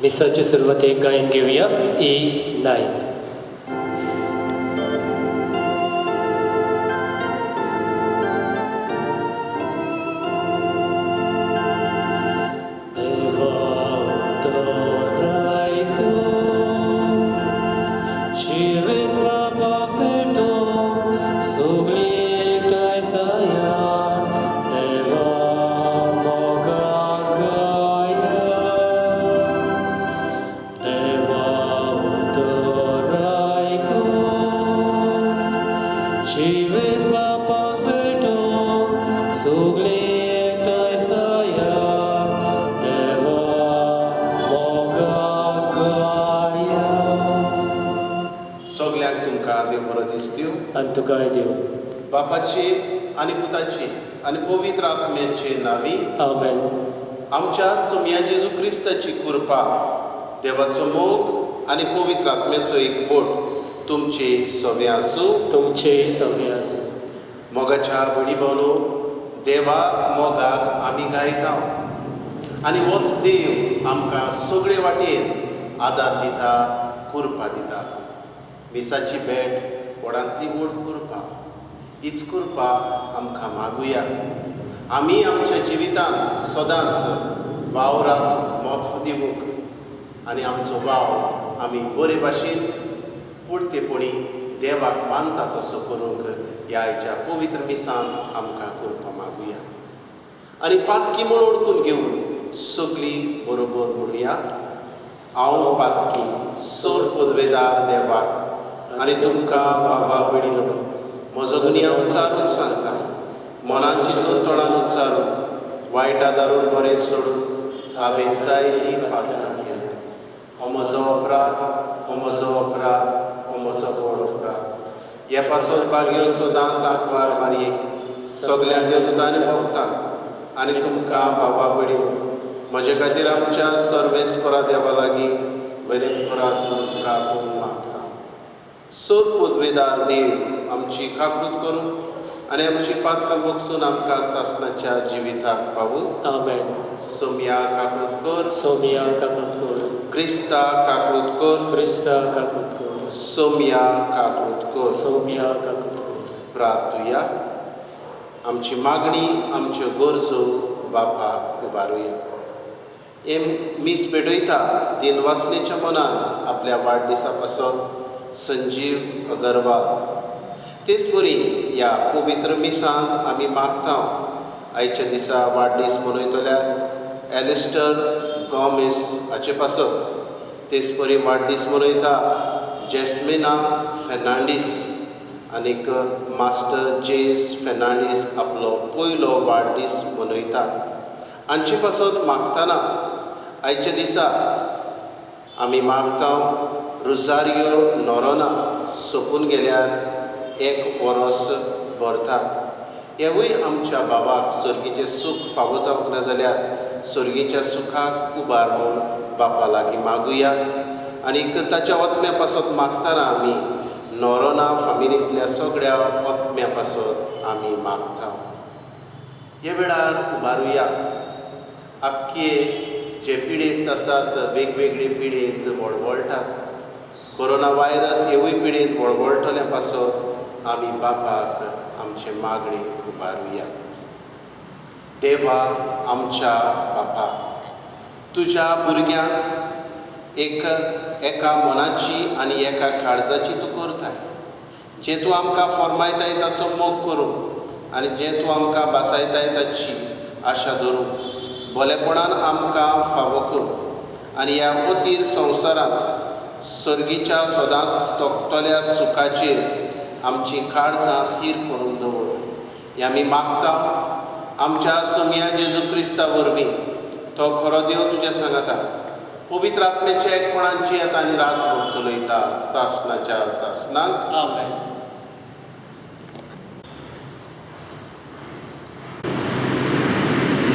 मिसाची सुरवात एक गायन घेऊया E9. सगल्यांक तुमकां देव बरो दीस दिवं. आनी तुकाय देव. बापाची आनी पुताची आनी पवित्र आत्म्याचे नांवी. आमेन. आमच्या सोम्या जेजू क्रिस्ताची कृपा, देवाचो मोग आनी पवित्र आत्म्याचो एकवट तुमचे सगळे आसूं. तुमचे सगळे आसूं. मोगाच्या भणी भावनो, देवा मोगाक आमी गायता आनी होच देव आमकां सगळे वाटेन आदार दिता, कृपा दिता. मिसाची भेट व्हडांतली व्हड कृपा. हीच कृपा आमकां मागुया. आमी आमच्या जिवितांत सदांच वावराक म्हत्व दिवंक आनी आमचो वाव आमी बरे भाशेन पुर्तेपणी देवाक मानता तसो करूंक ह्या आयच्या पवित्र मिसांत आमकां कृपा मागुया. आनी पातकी म्हूण ओळखून घेवन सगळीं बरोबर म्हणुया. हांव पातकी सोर पदवेदार देवाक आनी तुमकां बाबा भयणीनो, म्हजो दुनिया उच्चारून सांगता. मनान चिंतून तोंडान उच्चारून वायटा दारून बरें सोडून हांवें जायतीं पातकां केल्या. हो म्हजो अपराध, हो म्हजो अपराध, हो म्हजो व्हड अपराध. हे पासून बागेवन सदांच आंकवार मारयेक सगल्या देवदूतांनी भोगतांक आनी तुमकां बाबा भयणीनो, म्हजे खातीर आमच्या सर्वेस्परा देवा लागीं वेलेतपरात म्हणून प्रार्थना मागता. सोर पदवेदार देव आमची काकूट करून आनी आमची पातकां भोगसून आमकां सासणाच्या जिविताक पावूं. आमेन. सोम्या काकूट कर. सोम्या काकूट कर. क्रिस्ता काकूट कर. क्रिस्ता काकूट कर. सोम्या काकूट कर. सोम्या काकूट कर. प्रार्थुया. आमची मागणी, आमच्यो गरजो बापाक उबारुया. हे मीस पेटयता दिनवासनेच्या मनान आपल्या वाडदिसा पासत संजीव अगरवाल. तेच बरी ह्या पवित्र मिसांत आमी मागता. आयच्या दिसा वाडदीस मनयतल्या एलिस्टर गॉमेस हाचे पासत तेच बरी वाडदीस मनयता जॅस्मिना फेर्नांडीस आनीक मास्टर जेम्स फेर्नांडीस आपलो पयलो वाडदीस मनयता. हांचे पासत मागतना आयच्या दिसा आमी मागता रोजारियो नोरोना सोंपून गेल्यार 1 वर्स भरता. हेवूय आमच्या बाबाक सर्गीचें सूख फावो जावंक ना जाल्यार सर्गीच्या सुखाक उबार म्हूण बापा लागीं मागुया. आनीक ताच्या आत्म्या पासत मागतना आमी नोरोना फामिलींतल्या सगळ्या आत्म्या पासत आमी मागता. हे वेळार उबारुया. आख्खे जे पिडेस्त आसात, वेगवेगळे पिडेंत वळवळटात. कोरोना व्हायरस हेवूय पिडेंत वळवळटल्या पासत आमी बापाक आमचे मागणे उबारुया. देवा आमच्या बापा, तुज्या भुरग्यांक एका मनाची आनी एका काळजाची तूं करताय. जें तूं आमकां फर्मायताय ताचो मोग करूंक आनी जें तूं आमकां भासायताय ताची आशा धरूंक भलेपणान आमकां फावो कर. आनी ह्या अतीर संवसारांत सर्गीच्या सदांच तोखतल्या सुखाचेर आमची काळजां थीर करून दवर. हें आमी मागता आमच्या सोम्या जेजू क्रिस्ता वरवीं. तो खरो देव तुज्या सांगाता पवित्र आत्म्याच्या एकपणांची येता आनी राजभोग चलयता सासणाच्या सासणाक. आमेन.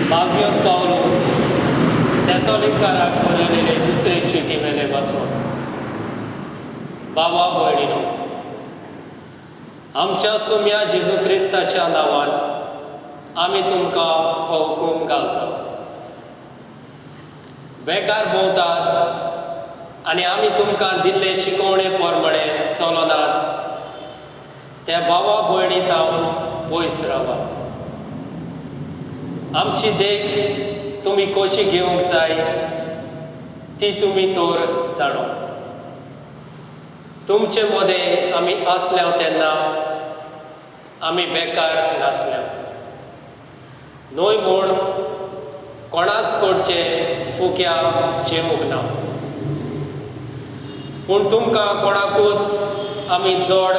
बागयोन पावलो तेसोलिकाराक बरयलेले दुसरे चिटी मेले वाचून. बाबा भयणीनो, आमच्या सोम्या जेजू क्रिस्ताच्या नांवान आमी तुमकां हो हुकूम घालता. बेकार भोंवतात आनी आमी तुमकां दिल्ले शिकोवणे पोरमणे चलोनात, त्या भावा भयणी तावन पयस रावात. आमची देख तुमी कशी घेवंक जाय ती तुमी तर जाणो. तुमचे मदें आमी आसल्या तेन्ना आमी बेकार नासल्या. न्हय म्हूण कोणाच कडचे फुक्या जेवूंक ना, पूण तुमकां कोणाकूच आमी जड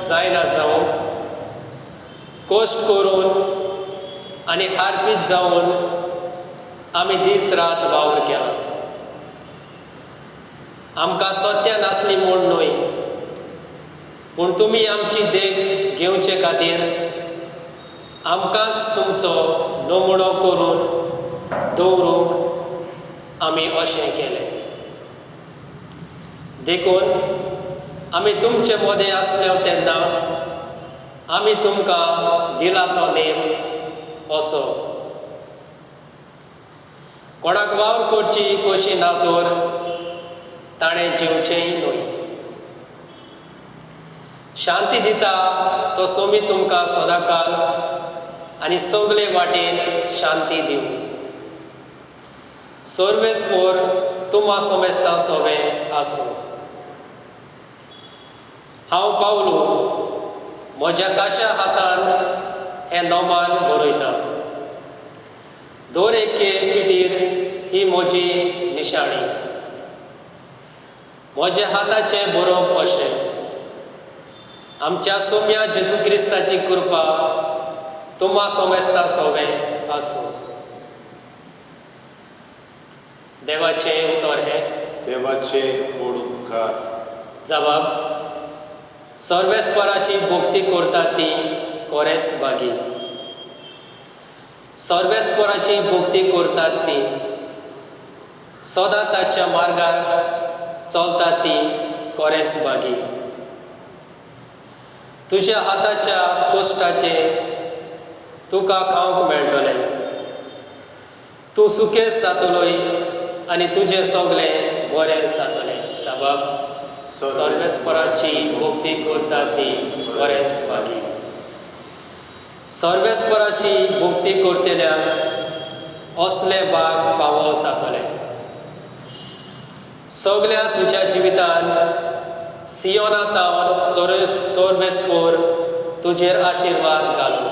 जायना जावंक कश्ट करून आनी हारपीत जावन आमी दीस रात वावर केला. आमकां सत्य नासली म्हूण न्हय, पूण तुमी आमची देख घेवचे खातीर आमकांच तुमचो नमुनो करून दवरूंक आमी अशें केलें. देखून आमी तुमचे मदें आसले तेन्ना आमी तुमकां दिला तो नेम असो: कोणाक वावर करची कशी ना तर ताणें जिवचेंय न्हय. शांती दिता तो सोमी तुमकां सदांकाल आनी सगळे वाटेन शांती दिवं. सर्वेस्पोर तुमा समेस्ता सवें आसूं. हांव पावलो म्हज्या काश्या हातान हें नोमान बरयतां. दर एके चिटीर ही म्हजी निशाणी. म्हज्या हाताचें बरोवप अशें: आमच्या सोम्या जेजू क्रिस्ताची कृपा तुमा समेस्ता सवें आसूं. देवाचें उतर हें. देवाचे ओडुतकार. जबाब: सर्वेस्पराची भक्ती करता ती खरेंच भागी. सर्वेस्पराची भक्ती करतात ती सदां ताच्या मार्गार चलतात ती खरेंच भागी. तुज्या हाताच्या कश्टाचे तुका खावंक मेळटलें. तूं सुखेस जातलोय आनी तुजें सगळें बरें जातलें. जबाब: सर्वेस्पराची भक्ती करता ती खरेंच भागी. सर्वेस्पराची भक्ती करतल्यांक असले भाग फावो जातले. सगळ्या तुज्या जिवितांत सियोना तावन सर्वेस्पोर तुजेर आशिर्वाद घालूं.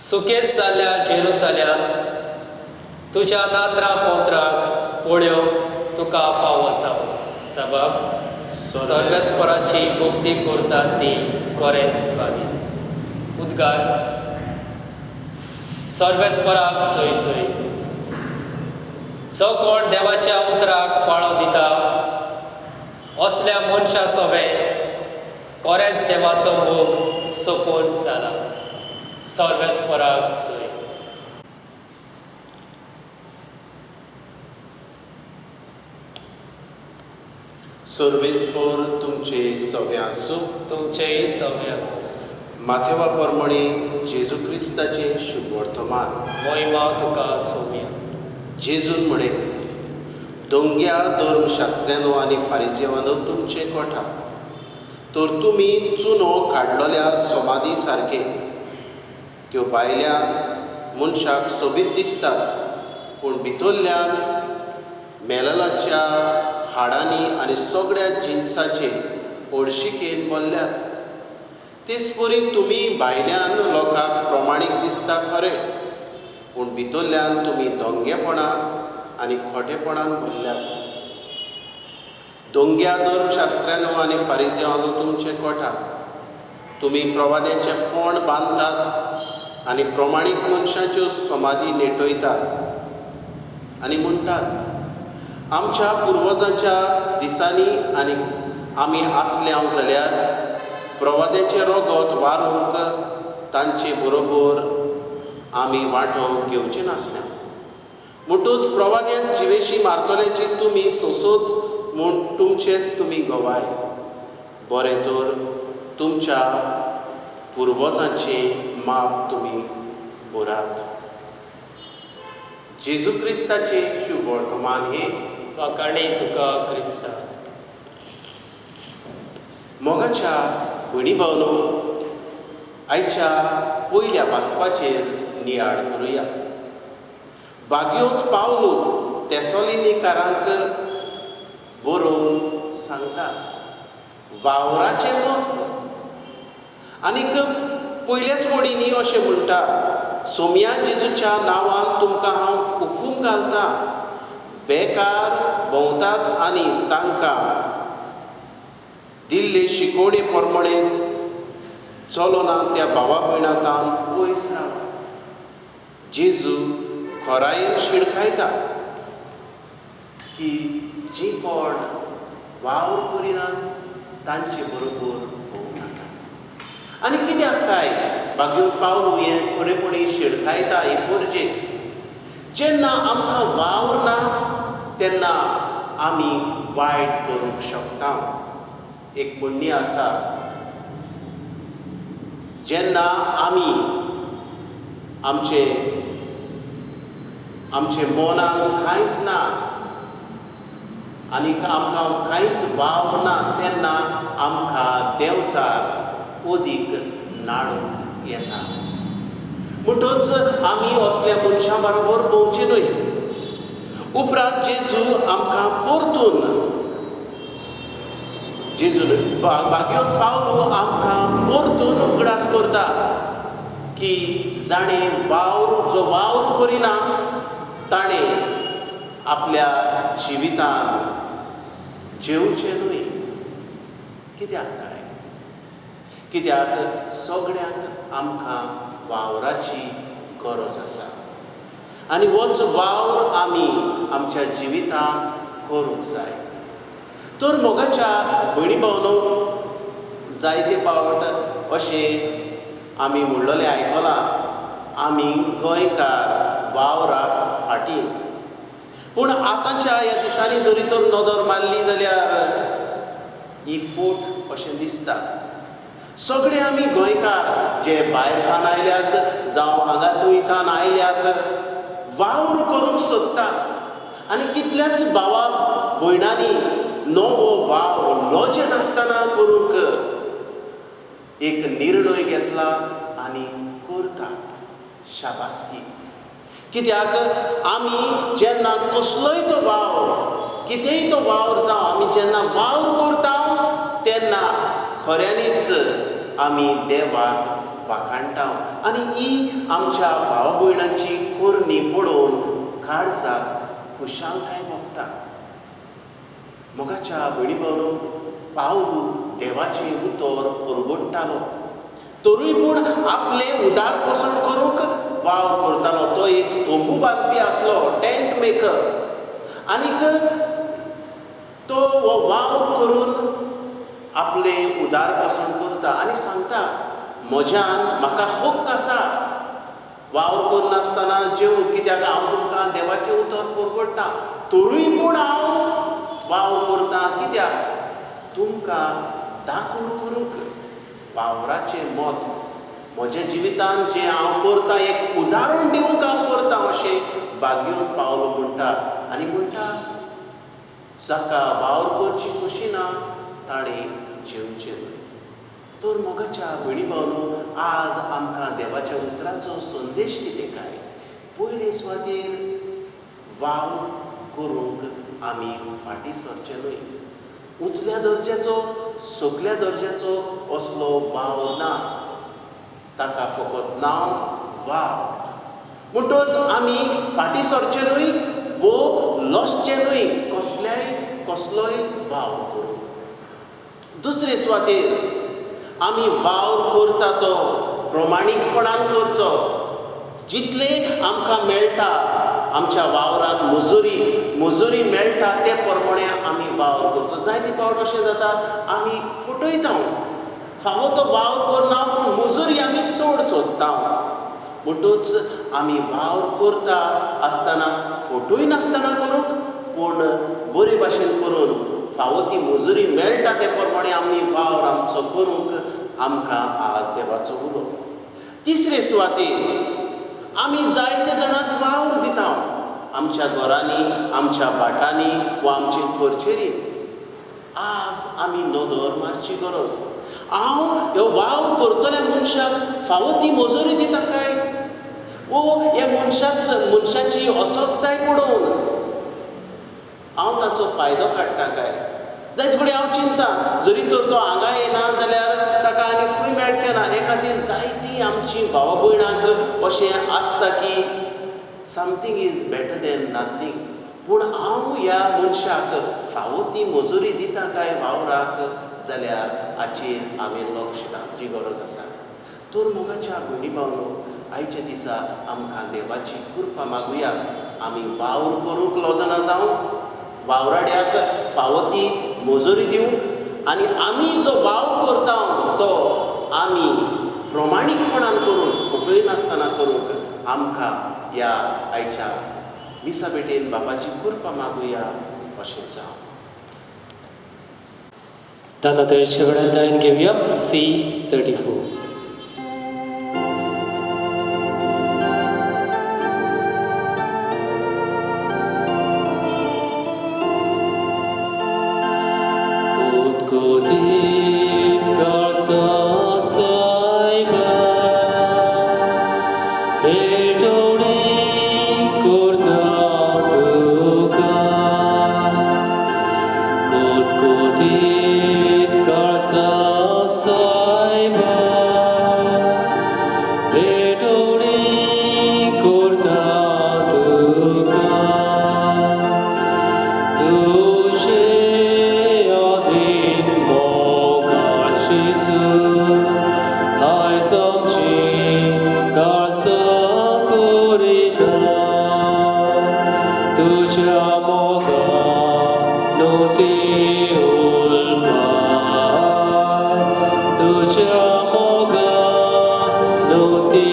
सुखेस जाल्ल्या जेरुसल्यांत तुज्या नात्रां पोंत्रांक पळोवंक तुका फावो जावं. जबाब: सर्वेस्पराची भक्ती करता ती खरेंच भागी. उद्गार. सर्वेस्पराक सय सय. जो कोण देवाच्या उतराक पाळो दिता असल्या मनशा सवें खरेंच देवाचो मोग सोपून जाला. सर्वेस्पराक सय. सर्वेस्पोर तुमचे सवें आसूं. तुमचेय सवें आसूं. माथेवा परमणी जेजू क्रिस्ताचें शुभ वर्तमान. महिमा तुका सोम्या. जेजून म्हणें: दोंग्या धर्मशास्त्र्यांनो आनी फारिसेवांनो तुमचे कोठा, तर तुमी चुनो काडलोल्या समाधी सारके. त्यो भायल्या मनशाक सोबीत दिसतात, पूण भितरल्यान मेललाच्या हाडांनी आनी सगळ्या जिन्साचे हळशिकेन भरल्यात. तेच परी तुमी भायल्यान लोकांक प्रमाणीक दिसता खरें, पूण भितरल्यान तुमी दोंगेपणां आनी खोटेपणान भरल्यात. दोंग्या धर्मशास्त्र्यांनो आनी फारिसेवांनो तुमचे कोठा, तुमी प्रवाद्यांचे फोंड बांदतात आनी प्रमाणीक मनशांच्यो समाधी नेटयतात आनी म्हणटात: आमच्या पुर्वजांच्या दिसांनी आनी आमी आसल्यांव जाल्यार प्रवाद्याचें रगत वारूंक तांचे बरोबर आमी वांटो घेवचें नासलें. म्हणटूच प्रवाद्यांक जिवेशी मारतल्याची तुमी सोसोत म्हूण तुमचेच तुमी गवाय. बरें तर तुमच्या पुर्वजांचें माप तुमी बरात. जेजू क्रिस्ताचे शुभ वर्तमान हे वकाणे तुका क्रिस्ता. मोगाच्या भयणी भावनो, आयच्या पयल्या वाचपाचेर नियाळ करुया. बागयोत पावलो तेसोलिनीकारांक बरोवन सांगता वावराचें म्हत्व. आनीक पयल्याच मोडींनी अशें म्हणटा, सोमया जेजूच्या नांवान तुमकां हांव हुकूम घालतां, बेकार भोंवतात आनी तांकां दिल्ले शिकोवणे प्रमाणे चलोना त्या भावा भयणांतान पयस रावात. जेजू खोरायेन शिडकायता की जीं कोण वावर करिनात तांचे बरोबर भोंवू नाकात. आनी कित्याक काय बागयोत पावलो हें खरेपणी शिडकायता ही गरजेक. जेन्ना आमकां वावर ना तेन्ना आमी वायट करूंक शकता. एक म्हणणी आसा, जेन्ना आमी आमचे मनान कांयच ना आनी आमकां कांयच वावर ना तेन्ना आमकां देंवचार अदीक नाडूंक येता. म्हणटच आमी असल्या मनशां बरोबर भोंवचें न्हय. उपरांत जेजू आमकां परतून जेजून बागयोत पावलो आमकां परतून उगडास करता की जाणें जो वावर करिना ताणें आपल्या जिवितान जेवचें न्हय. कित्याक काय? कित्याक सगळ्यांक आमकां वावराची गरज आसा आनी होच वावर आमी आमच्या जिवितान करूंक जाय. तर मोगाच्या भयणी भावनो, जायते फावट अशें आमी म्हणलेलें आयकलां, आमी गोंयकार वावराक फाटीं. पूण आतांच्या ह्या दिसांनी जरी तर नदर मारली जाल्यार ही फूट अशें दिसता. सगळे आमी गोंयकार जे भायरच्यान आयल्यात जावं हांगातूयच्यान आयल्यात वावर करूंक सोदतात. आनी कितल्याच भावा भयणांनी नवो वावर लोचे नासतना करूंक एक निर्णय घेतला आनी करतात. शाबासकी. कित्याक आमी जेन्ना कसलोय तो वावर, कितेंय तो वावर जावं, आमी जेन्ना वावर करता तेन्ना खऱ्यांनीच आमी देवाक वाखाणटा. आनी ही आमच्या भाव भयणांची करणी पळोवन काळजाक खुशालकाय भोगता. मोगाच्या भयणी भावनो, पावलू देवाचें उतर परगडटालो, तरूय पूण आपलें उदार पसंद करूंक वावर करतालो. तो एक तोंबू बांदपी आसलो, टेंट मेकर. आनीक तो हो वावर करून आपलें उदार पसंद करता आनी सांगता, म्हज्यान म्हाका हक्क आसा वावर करनासतना जेव, कित्याक हांव तुमकां देवाचें उतर परगडटा. तरूय पूण हांव वावर करता. कित्याक? तुमकां दाखोवन करूंक. वावराचें मत म्हज्या जिवितान जें हांव करतां एक उदाहरण दिवंक हांव करतां अशें बागयोत पावलो म्हणटा. आनी म्हणटा, जाका वावर करची कशी ना ताणें जेवचें न्हय. तर मोगाच्या भयणी भावनो, आज आमकां देवाच्या उतराचो संदेश कितें काय? पयले सुवातेर वावर करूंक आमी फाटीं सरचे न्हय. उंचल्या दर्ज्याचो, सकल्या दर्ज्याचो असलो वावर ना. ताका फकत नांव वावर. म्हणटच आमी फाटीं सरचे न्हय वो लसचे न्हय कसलोय वावर करूंक. दुसरे सुवातेर आमी वावर करता तो प्रमाणीकपणान करचो. जितले आमकां मेळटा, आमच्या वावराक मजुरी मेळटा ते प्रमाणे आमी वावर करचो. जायते फावट अशें जाता, आमी फटयता, फावो तो वावर करना पूण मजुरी आमी चड सोदता. म्हणटच आमी वावर करता आसतना फटोय नासतना करूंक, पूण बरे भाशेन करून फावो ती मजुरी मेळटा ते प्रमाणे आमी वावर आमचो करूंक आमकां आज देवाचो उलो. तिसरे सुवातेर आमी जायते जाणांक वावर दिता. आमच्या घरांनी, आमच्या भाटांनी वा आमचे करचेरीन आज आमी नदर मारची गरज. हांव ह्यो वावर करतल्या मनशाक फावो ती मजुरी दिता काय, वो ह्या मनशाची असोगताय पडोवन हांव ताचो फायदो काडटा काय. जायते कडेन हांव चिंता, जरी तर तो हांगा येना जाल्यार ताका आनी खंय मेळचें ना. हे खातीर जायतीं आमचीं भावा भयणांक अशें आसता की something is better than nothing. पूण हांव ह्या मनशाक फावो ती मजुरी दिता काय वावराक, जाल्यार हाचेर हांवें लक्ष घालची गरज आसा. तर मोगाच्या भयणी भावनो, आयच्या दिसा आमकां देवाची कृपा मागुया. आमी वावर करूंक लजना जावंक, वावराड्याक फावो ती मजुरी दिवंक, आनी आमी जो वावर करता तो आमी प्रमाणीकपणान करून, फटय नासतना करूंक आमकां ह्या आयच्या दिसा बेटेन बापाची कृपा मागुया अशें जावं. तानातळच्या वेळार गायन घेवया C34. Kutkutit kalsa saiba edoni kurta tuka. Kutkutit kalsa saiba edoni kurta tuka. Ai somci calsa corita, tu moga no ti ulpa, tu moga no ti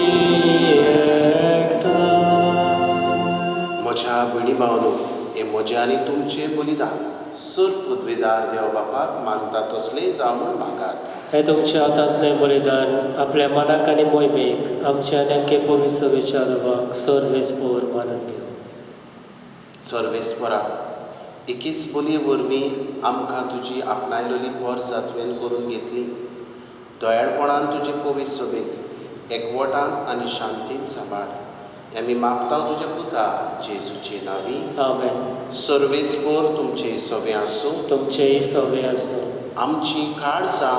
ekta. म्हज्या भयणी भावनो, हे म्हजें आनी तुमचें बलिदान सर पदवेदार देव बापाक मानता तसलें जावं म्हूण मागात. हे तुमच्या हातांतलें बलिदान आपल्या मनाक आनी मोहिमेक आमच्या नेमके पवित्र विचारवाक सर्वेस्पोर मानून घेव. सर्वेस्परा, एकीच बलये वरवीं आमकां तुजी आपणायलेली वर्ज तुवें करून घेतली. दयाळपणान तुजे पवित्र सभेक एकवटान आनी शांतीन सांबाळ. आमी मागता तुज्या पुता जेजूचे नांवी. आमेन. सर्वेस्पर तुमचे सवे आसूं. तुमचेय सवे आसूं. आमची काळजां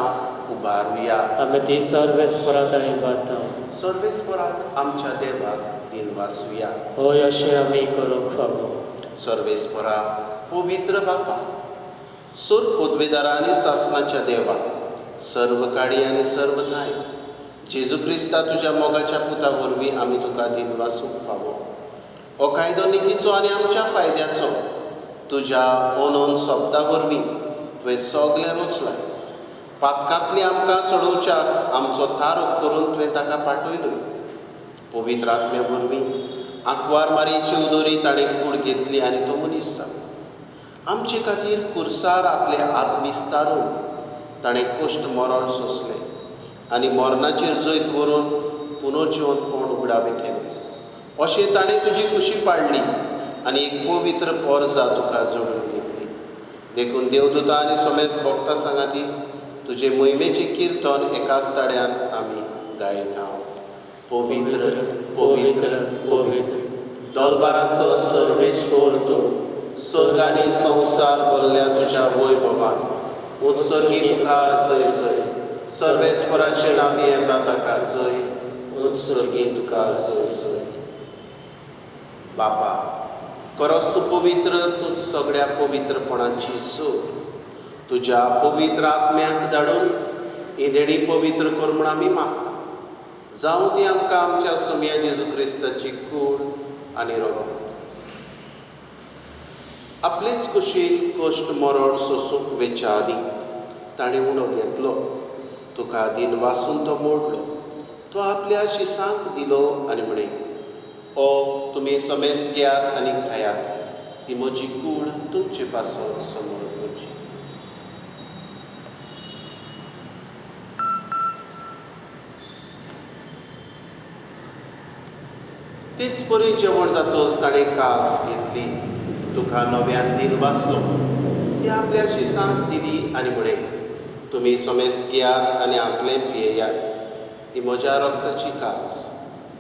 उबारुया. आमी ती सर्वेस्परांत इबारता. सर्वेस्पराक आमच्या देवाक दिनवासुया. होय अशें आमी करूंक फावो. सर्वेस्परा, पवित्र बापा, सर पदवेदारा आनी सासणाच्या देवा, सर्व काळी आनी सर्व थाय जेजू क्रिस्ता तुज्या मोगाच्या पुता वरवीं आमी तुका दिनवासूंक फावो. हो कायदो नितीचो आनी आमच्या फायद्याचो तुज्या ओनोन शब्दा वरवीं तुवें सगलें रचलाय. पातकांतली आमकां सोडोवच्याक आमचो तारक करून तुवें ताका पाठयलोय. पवित्र आत्म्या वरवीं आंकवार मारयेची उदोरी ताणें कूड घेतली आनी तो मनीस जालो. आमचे खातीर कुर्सार आपले हात विस्तारून ताणें कश्ट मरण सोंसलें आनी मरणाचेर जैत व्हरून पुनर्जीवन कोण उगडावें केलें. अशें ताणें तुजी कुशी पाडली आनी एक पवित्र पोरजा तुका जोडून घेतली. देखून देवदूतां आनी समेस्त भक्तां सांगाती तुजे महिमेचें किर्तन एकाच ताड्यान आमी गायता. पवित्र पवित्र पवित्र दरबाराचो सर्वेस्वर तूं, सर्ग आनी संवसार भरल्या तुज्या वैभवान उत्सर्गी तुका जय जय. सर्वेस्वराचे नांवी येता ताका जय, उत्सर्गी तुका जय जय. बापा, खरोच तूं पवित्र, तूं सगळ्या पवित्रपणाची सोड. तुज्या पवित्र आत्म्याक धाडून ही देणी पवित्र कर म्हूण आमी मागता. जावं ती आमकां आमच्या सुम्या जेजू क्रिस्ताची कूड आनी रगत. आपलेच कुशीन कश्ट मरण सोंसूंक वेच्या आदीं ताणें उणो घेतलो. तुका दिन वासून तो मोडलो. तो आपल्या शिसांक दिलो आनी म्हणे, ओ तुमी समेस्त घेयात आनी खायात, ती म्हजी कूड तुमचे पासून समोर करची. तेच दिसभरी जेवण जातोच ताणें कास घेतली, तुका नव्यान दीन वाचलो. ती आपल्या शिसांक दिली आनी म्हणें, तुमी सोमेस्त घेयात आनी हातलें पियेयात. ती म्हज्या रक्ताची कास,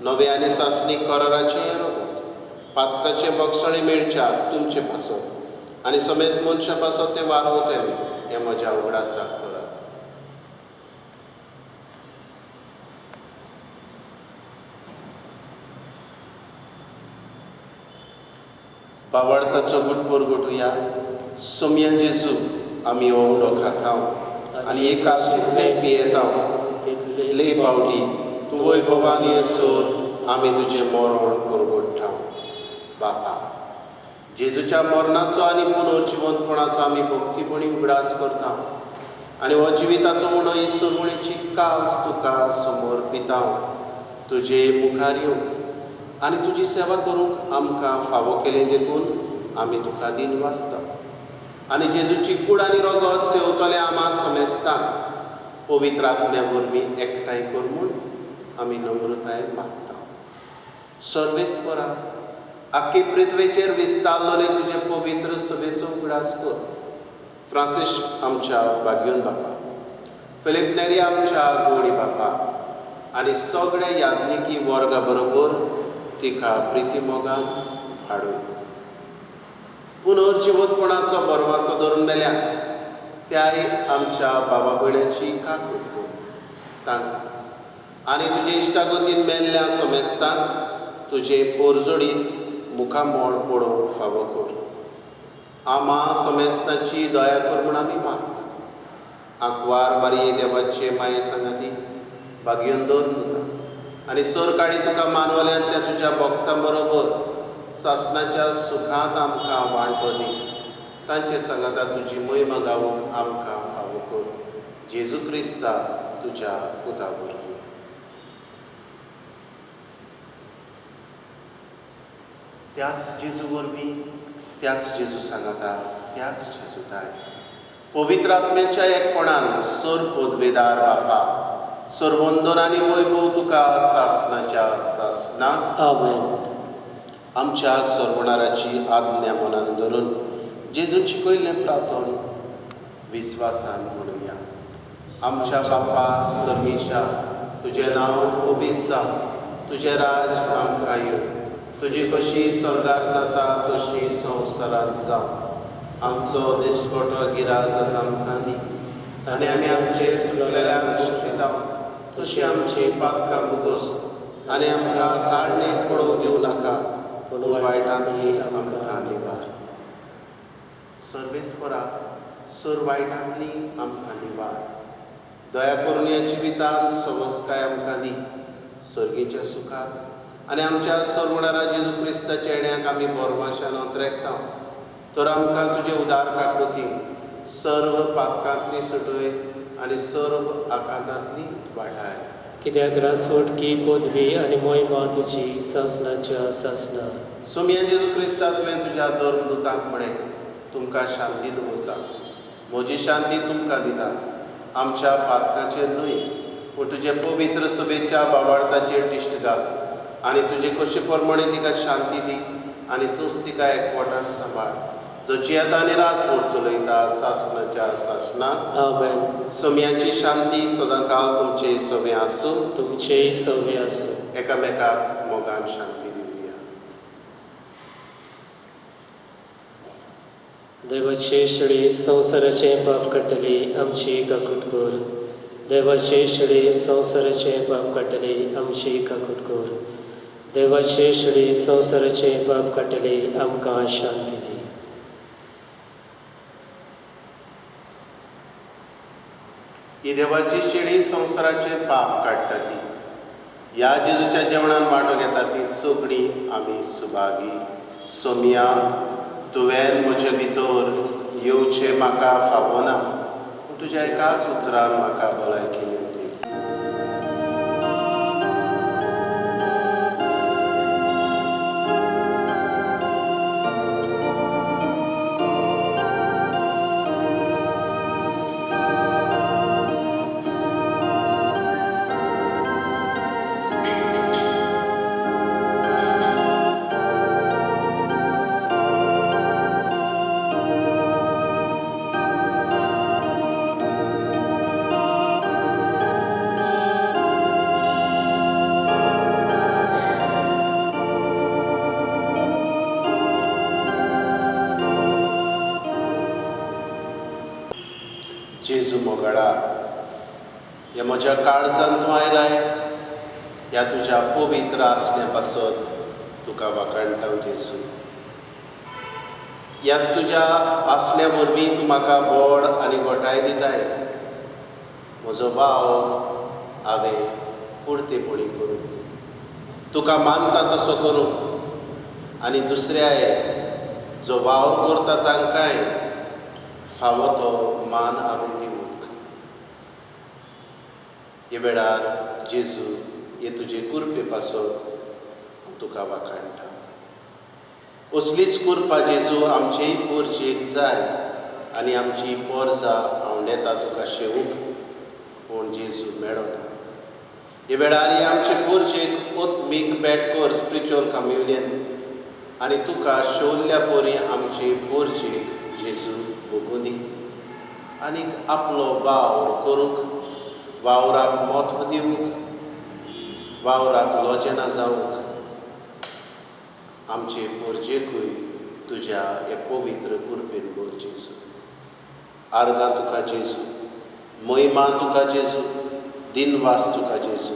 नवे आनी सासणीक कराराचें रगत, पातकाचें बगसणें मेळच्याक तुमचें पासत आनी सोमेस्त मनशा पासत तें वारवतलें हें म्हज्या उगडासाक करात. बावळताचो गुटपूर घोटुया. सोम्या जेजू, आमी हो उडो खाता आनी एका शितलें पियेता. तितले फावटी तूं वैभवानी असोर आमी तुजें मरण करगोडटा. बापा, जेजूच्या मरणाचो आनी पुनर्जिवंतपणाचो आमी भक्तीपणी उगडास करता आनी हो जिविताचो उडो इसवणीची कास तुका समर्पिता. तुजे मुखार येवं आनी तुजी सेवा करूंक आमकां फावो केलें देखून आमी तुका दीन वाचता. आनी जेजूची कूड आनी रगत सेवतले आमा समेस्तांक पवित्र आत्म्या वरवीं एकठांय कर म्हूण आमी नम्रतायेन मागता. सर्वेस्परा, आख्खे पृथ्वेचेर विस्तारलोले तुजे पवित्र सभेचो उगडास कर. फ्रांसीस आमच्या बाग्योन बापा, फिलिप नेरी आमच्या गोडी बापा आनी सगळ्या याज्ञिकी वर्गा बरोबर तिका प्रिती मोगान वाडय. पुनर्जिवंतपणाचो बरवासो धरून मेल्यान त्याय आमच्या बाबा भयणांची काकूट कर तांकां आनी तुजे इश्टागतीन मेल्ल्या सोमेस्तांक तुजे पोरजोडीत मुखामोळ पडोवंक फावो कर. आमा सोमेस्तांची दया कर म्हूण आमी मागता. आंकवार मारये देवाचे माये सांगाती बागयोन दवरून आनी सर काळी तुका मानवल्यान त्या तुज्या भक्तां बरोबर सासणाच्या सुखांत आमकां वांटो दी. तांचे सांगाता तुजी महिमा गावूंक आमकां फावो कर. जेजू क्रिस्ता तुज्या पुता वरवीं. त्याच जेजू वरवीं, त्याच जेजू सांगाता, त्याच जेजूताय पवित्र आत्म्याच्या एकपणान सर पदवेदार बापा, सर्वंदन आनी वैभव तुका सासणाच्या सासणाक आमेन. आमच्या सर्वणाराची आज्ञा मनान धरून जेजून शिकयल्लें प्रार्थन विस्वासान म्हणुया. आमच्या बापा सर्मिशा, तुजें नांव पवित्र जावं, तुजें राज आमकां येवं, तुजी कशी स्वर्गार जाता तशी संवसारांत जावं. आमचो दिसपटो गिराज आज आमकां दी आनी आमी आमचे चुकलेल्यांक शिक्षिता तशी आमची पातकां बुगोस आनी आमकां ताळणेंत पडोवंक दिवं नाका, पूण वायटांतली आमकां निवार. सर्वेस्परा, सर वायटांतली आमकां निवार. दया करून ह्या जिवितांत समजकाय आमकां दी. सर्गीच्या सुखाक आनी आमच्या सर्वणारा जेजू क्रिस्ताच्या येण्याक आमी बोरमाशान अंतरेकता. तर आमकां तुजे उदार काकुती सर्व पातकांतली सुटय आनी सर्व आकांतांतली वाठाय. कित्याक रासवट की पदवी आनी मोहिमा तुजी सासणाच्या सासणा. सोम्या जेजू क्रिस्ता तुवें तुज्या धर्मदुतांक म्हळें, तुमकां शांती दवरता, म्हजी शांती तुमकां दिता. आमच्या पातकांचेर न्हय पूण तुजे पवित्र सभेच्या बाबार्थाचेर दिश्ट घाल आनी तुजे कशे प्रमाणे तिका शांती दी आनी तूंच तिका एकवटान सांबाळ. जची येता आनी रासवट चलयता सासणाच्या सासणाक आमेन. सोम्याची शांती सदांकाल तुमचे सभे आसूं. तुमचेय सव्य आसूं. एकामेकाक मोगान शांती दिवया. देवाचे शेळी संवसाराचे पाप काडटली आमची काकूट कर. देवाचे शेळी संवसाराचे पाप काडटली आमची काकूट कर. देवाचे शेळी संवसाराचे पाप काडटली आमकां शांती दी. ही देवाची शेळी संवसाराचे पाप काडटा ती. ह्या जेजूच्या जेवणान वांटो घेता ती सगळीं आमी सुभागी. सोम्या, तुवें म्हजे भितर येवचें म्हाका फावो ना, पूण तुज्या एकाच उतरान म्हाका भलायकी मेळटली. जेजू मोगाळा, ह्या म्हज्या काळजांत तूं आयलाय, ह्या तुज्या पवित्र आसण्या पासत तुका वाखाणटा जेजू. ह्याच तुज्या आसण्या वरवीं तूं म्हाका बळ आनी घोटाय दिताय. म्हजो भाव हांवें पुर्तेपणी करूंक, तुका मानता तसो करूंक आनी दुसऱ्याय जो वावर करता तांकांय फावो तो मान हांवें दिवंक. हे वेळार जेजू हे तुजे कुरपे पासत हांव तुका वाखाणटा. असलीच कुरपा जेजू आमचेय पोरचेक जाय आनी आमची पोरजां हांवडेता तुका शेवूंक, पूण जेजू मेळना. हे वेळार आमचे पोरचेक ओतमीक बेटकोर स्पिरिच्युअल कम्युनियन आनी तुका शेवल्ल्या पोरी आमचे पोरचेक जेजू भोगूं दी. आनीक आपलो वावर करूंक, वावराक म्हत्व दिवंक, वावराक लोचना जावंक आमचे पोरचेकूय तुज्या हे पवित्र कुरपेन भर जेजू. आर्गां तुका जेजू, महिमा तुका जेजू, दिनवास तुका Jezu.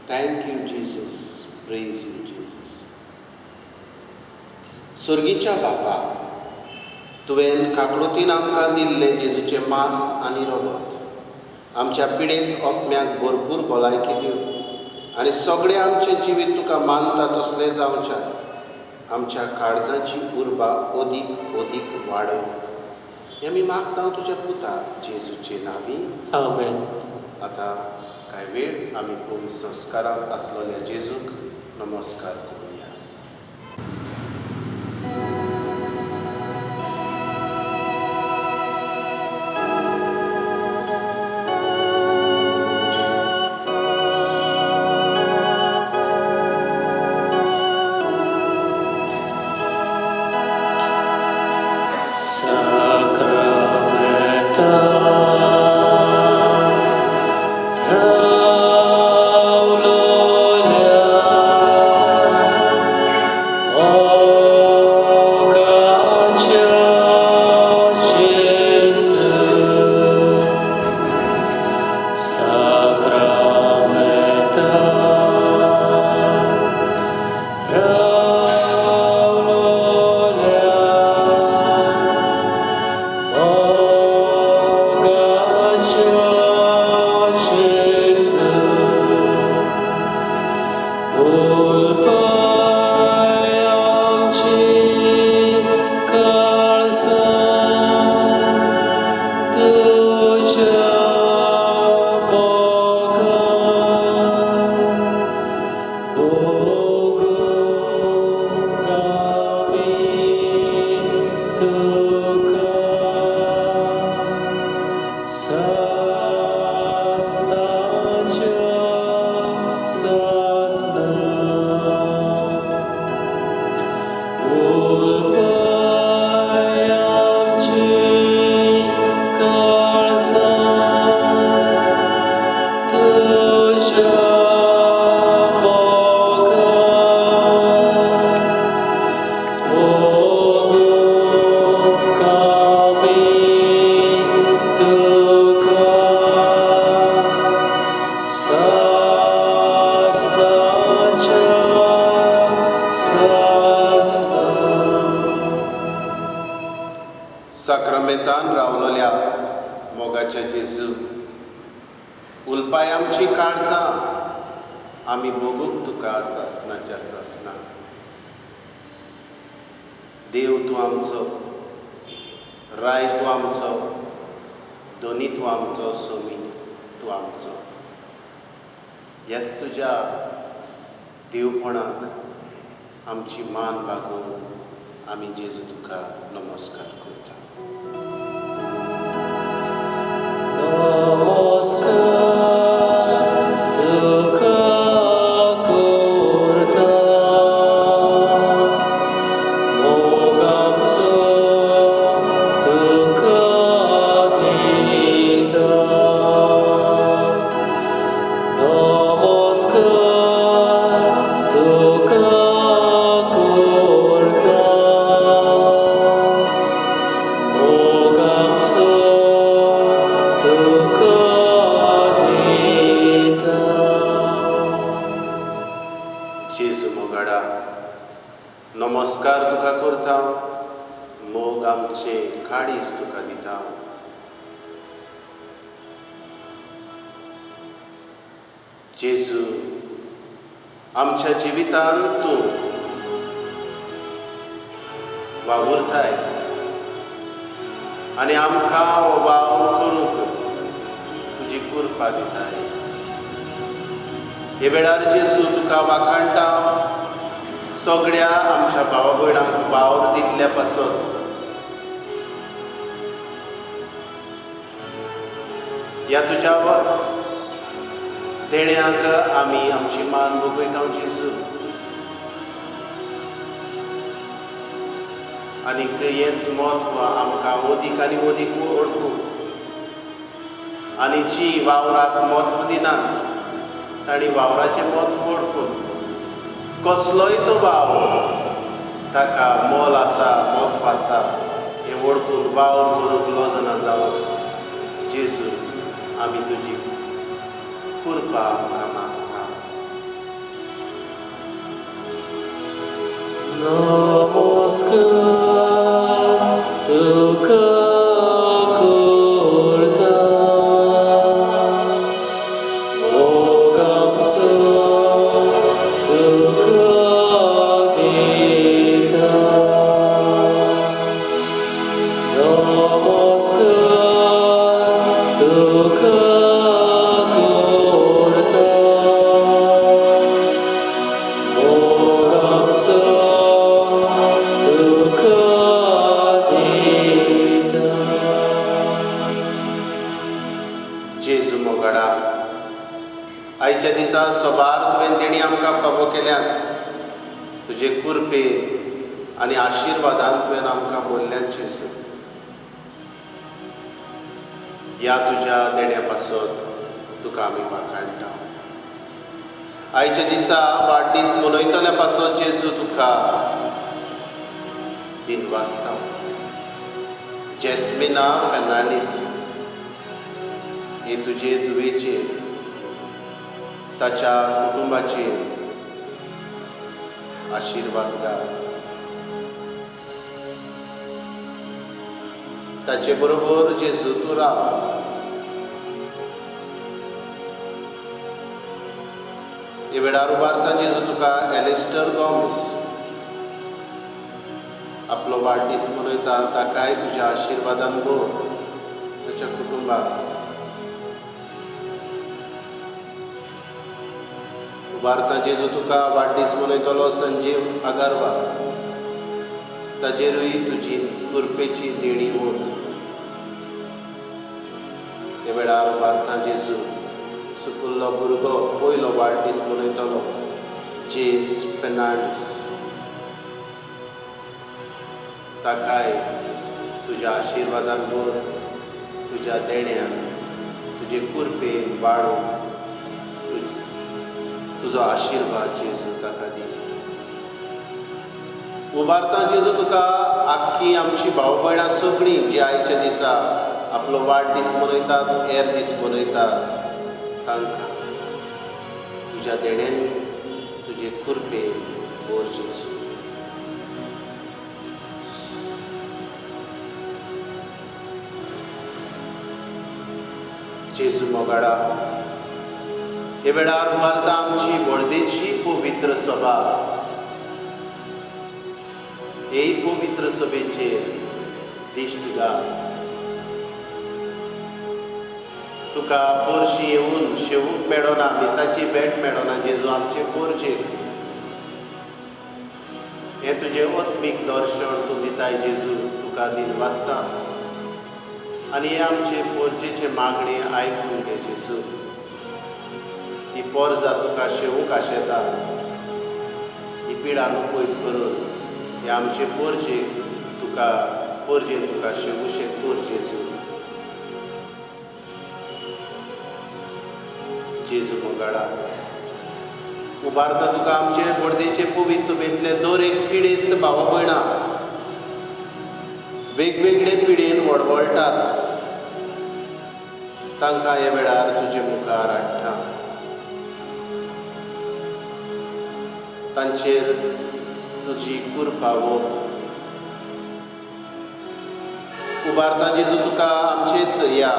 Thank you Jesus, praise you Jesus. सुर्गीच्या बापा, तुवें काकळुतीन आमकां दिल्लें जेजूचें मांस आनी रगत आमच्या पिडेस्त ओतम्याक भरपूर भलायकी दिवन आनी सगळें आमचें जिवीत तुका मानता तसलें जावच्या आमच्या काळजांची उर्बा ओदीक ओदीक वाडय. हें आमी मागता तुज्या पुता जेजूचे नांवी, आमेन. आतां कांय वेळ आमी पवित्र संस्कारांत आसलेल्या जेजूक नमस्कार करुया. साक्रमेंतान रावलोल्या मोगाच्या जेजू, उलपाय आमची काळजां आमी भोगूंक तुका सासणाच्या सासना. देव तूं आमचो, राय तूं आमचो, दोनी तूं आमचो, सोमी तूं आमचो. ह्याच तुज्या देवपणाक आमची मान बागोवन आमी जेजू तुका नमस्कार करता. Mogamco मोग आमचे काळीज तुका दिता. जेजू, आमच्या जिवितांत तूं वावुरताय आनी आमकां हो वावर करूंक तुजी कृपा दिताय. हे वेळार जेजू तुका वाखाणटा सगळ्या आमच्या भावा भयणांक वावर दिल्ल्या पासत ह्या तुज्या देण्याक आमी आमची मान भोगयता जेजू. आनीक हेंच म्हत्व आमकां अदीक आनी अदीक ओळखूंक आनी जी वावराक म्हत्व दिनात तांणी वावराचें म्हत्व ओळखून कसलोय तो वाव ताका मोल आसा म्हत्व आसा हें ओळखून वावर करूंक लजना जावं. जेजू, आमी तुजी कृपा आमकां मागता. नमस्कार तुका करता, मोग आमचो तुका दिता. नमस्कार तुका करता, मोग आमचो जेजू मोगाडा, आयच्या दिसा सोबार तुवें तेणी आमकां फावो केल्यान तुजे कृपे आनी आशिर्वादान तुवें आमकां भरल्यान जेजू. ह्या तुज्या देण्या पासत तुका आमी वाखाणटा. आयच्या दिसा वाडदीस मनयतल्या पासत जेजू तुका दिनवासता. जॅस्मिना फेर्नांडीस हे तुजे दुवेचेर ताच्या कुटुंबाचेर आशिर्वाद घाल. ताचे बरोबर जेजू तूं राव. हे वेळार उबारता जेजू तुका एलिस्टर गॉमेस आपलो वाडदीस मनयता ताकाय तुज्या आशिर्वादान भर. ताच्या कुटुंबाक उबारता जेजू तुका वाडदीस मनयतलो संजीव आगारवाल ताजेरूय तुजी कृपेची देणी वत. हे वेळार उबारता जेजू सुपुल्लो भुरगो पयलो वाडदीस मनयतलो जेस फेर्नांडीस ताकाय तुज्या आशिर्वादान भर. तुज्या देण्यान तुजे कृपेन वाडोवंक तुजो आशिर्वाद जेजू ताका दी. उबारता जेजू तुका आख्खी आमची भाव भयणां सगळीं जी आयच्या दिसा आपलो वाडदीस मनयतात, हेर दीस मनयतात, तांकां तुज्या देण्यान तुजे कृपेन भर जेजू. जेजू मोगाडा, हे वेळार उबारता आमची बोडदेची पवित्र सभा. हे पवित्र सभेचेर दिश्ट घाल. तुका पोरशी येवन शेवूंक मेळना, मिसाची भेट मेळना जेजू आमचे पोरचेक. हें तुजें आत्मीक दर्शन तूं दिताय जेजू. तुका दिनवासता आनी हे आमचे पोरजेचे मागणे आयकून घे जेजू. ही पोरजां तुका शेवूंक आशेता. ही पिडा नपयत करून हे आमचे पोरजेक तुका पोरजेन तुका शेवूशें कर जेजू. जेजू मोगाडा, उबारता तुका आमचे बोडदेचे पवित्र सभेंतले दर एक पिडेस्त भावा भयणां वेगवेगळे पिडेन वळवळटात. तांकां हे वेळार तुजे मुखार हाडटा. तांचेर तुजी कृपा वत. उबारता जेजू तुका आमचेच ह्या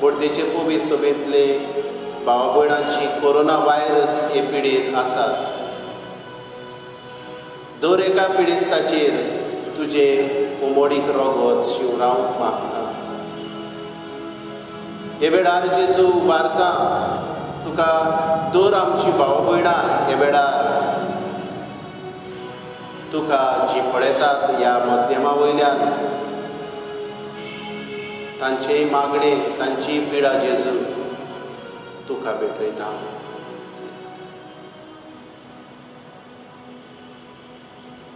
बोडतेचे पोवे सभेंतले भावा भयणांची कोरोना व्हायरस हे पिडेंत आसात. दर एका पिडेस्ताचेर तुजें उमोडीक रोगत शिवरावंक मागता. हे वेळार जेजू उबारता तुका दर आमची भावा भयणां हे वेळार तुका जी पळयतात ह्या मध्यमा वयल्यान तांचेय मागणे तांची पिडा जेजू तुका भेटयता.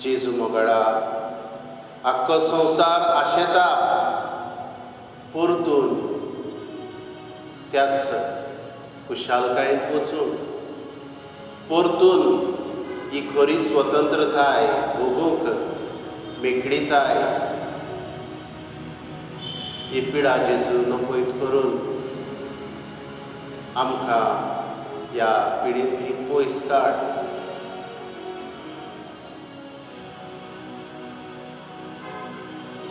जेजू मोगळा आख्खो संवसार आशेता परतून त्याच खुशालकायेंत वचून परतून ही खरी स्वतंत्रताय भोगूंक मेकळीताय ही पिडा जेजू नपयत करून आमकां ह्या पिडींतली पयस काड.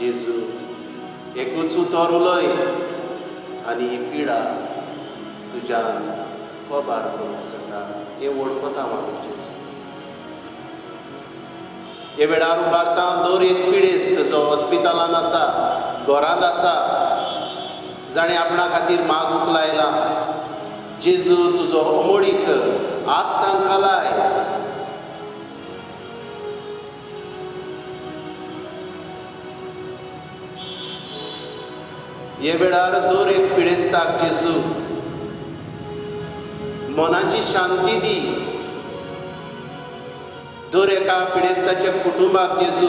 जेजू एकूच उतर उलय आनी ही पिडा तुज्यान कोबार करूंक जाता हें वळखता हांव जेजू. हे वेळार उबारता दर एक पिडेस्त जो हॉस्पिटलान आसा घरांत आसा जाणें आपणा खातीर मागूंक लायला. जेजू तुजो अमोडीक हात तांकां लाय. हे वेळार दर एक पिडेस्ताक जेजू मनाची शांती दी. दर एका पिडेस्ताच्या कुटुंबाक जेजू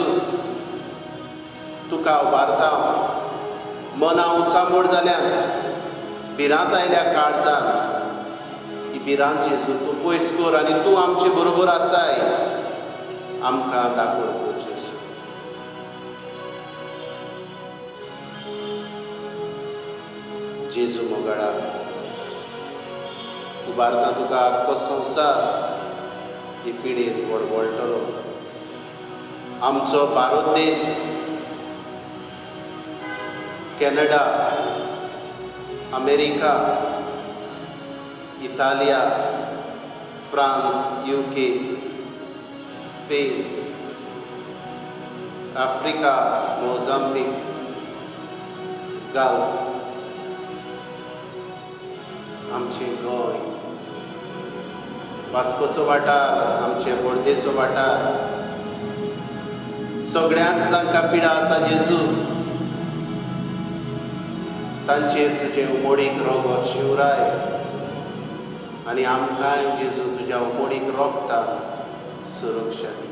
तुका उबारता. मनां उचामोड जाल्यांत भिरांत आयल्या काळजान ही भिरांत जेजू तूं पयस कर आनी तूं आमचे बरोबर आसाय आमकां दाखोवन कर जेजू. जेजू मोगळा उबारता तुका आख्खो संवसार ही पिडेन वळवळटलो. आमचो भारत देश कॅनडा अमेरिका इटालिया France UK Spain Africa Mozambique Gulf आमचें गोंय वास्कोचो वाठार आमचे बोडदेचो वाठार सगळ्यांक जांकां पिडा आसा जेजू तांचेर तुजें उमोडीक रोगत शिवराय आनी आमकांय जेजू तुज्या उमोडीक रोगता सुरक्षा दी.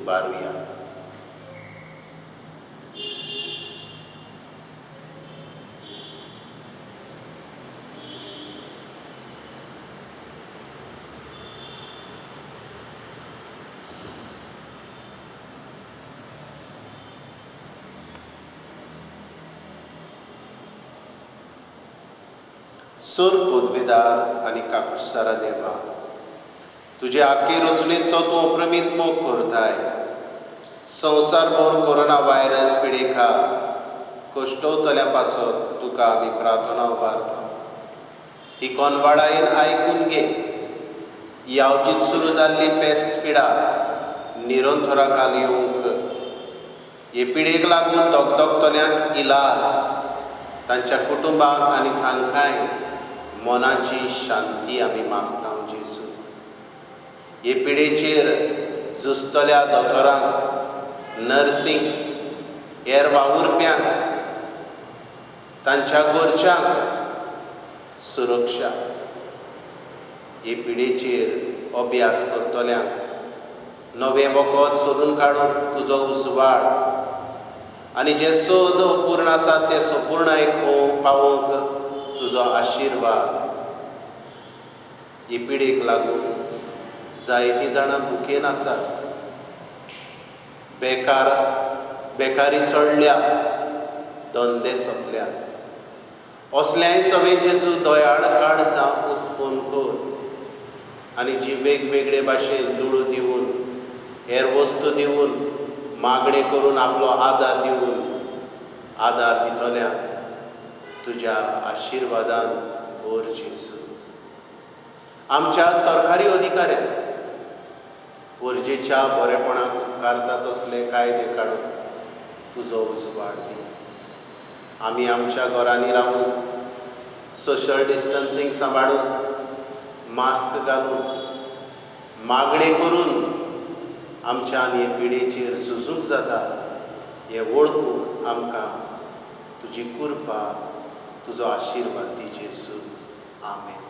उबारुया. सोर पदवीदार आनी काकुटसारा देवा, तुजे आख्खे रचणेचो तूं अप्रमीत मोग करताय. संवसारभर कोरोना व्हायरस पिडेका कश्टवतल्या पासत तुका आमी प्रार्थना उबारता. ती कोनवाडायेन आयकून घे. यावजीत सुरू जाल्ली पेस्त पिडा निरंतराकाल येवंक, हे पिडेक लागून दोगदोगतल्यांक इलाज, तांच्या कुटुंबाक आनी तांकांय मनाची शांती आमी मागता जेजू. हे पिडेचेर झुजतल्या दोतोरांक, नर्सींक, हेर वावुरप्यांक, तांच्या गोरच्यांक सुरक्षा. हे पिडेचेर अभ्यास करतल्यांक नवें वखद सोदून काडून तुजो उजवाड आनी जे सोद अपूर्ण आसा ते संपूर्ण पावोवंक तुजो आशिर्वाद. हे पिडेक लागून जायतीं जाणां भुकेन आसात, बेकारी चडल्या, धंदे सोंपल्यात. असल्याय सगळे जेजू दयाळ काळ जावं उत्पन्न कर आनी जी वेगवेगळे भाशेन दुडू दिवन, हेर वस्तू दिवन, मागणे करून आपलो आदार दिवन आदार दितल्यांक तुज्या आशिर्वादान भर जेजू. आमच्या सरकारी अधिकाऱ्यांक गरजेच्या बरेपणाक उपकारता तसले कायदे काडून तुजो उजवाड दी. आमी आमच्या घरांनी रावून सोशल डिस्टन्सींग सांबाळून, मास्क घालून, मागणे करून आमच्यान हे पिडेचेर झुजूंक जाता हें वळखूंक आमकां तुजी कृपा, तुजो आशिर्वाद दी जेजू. आमेन.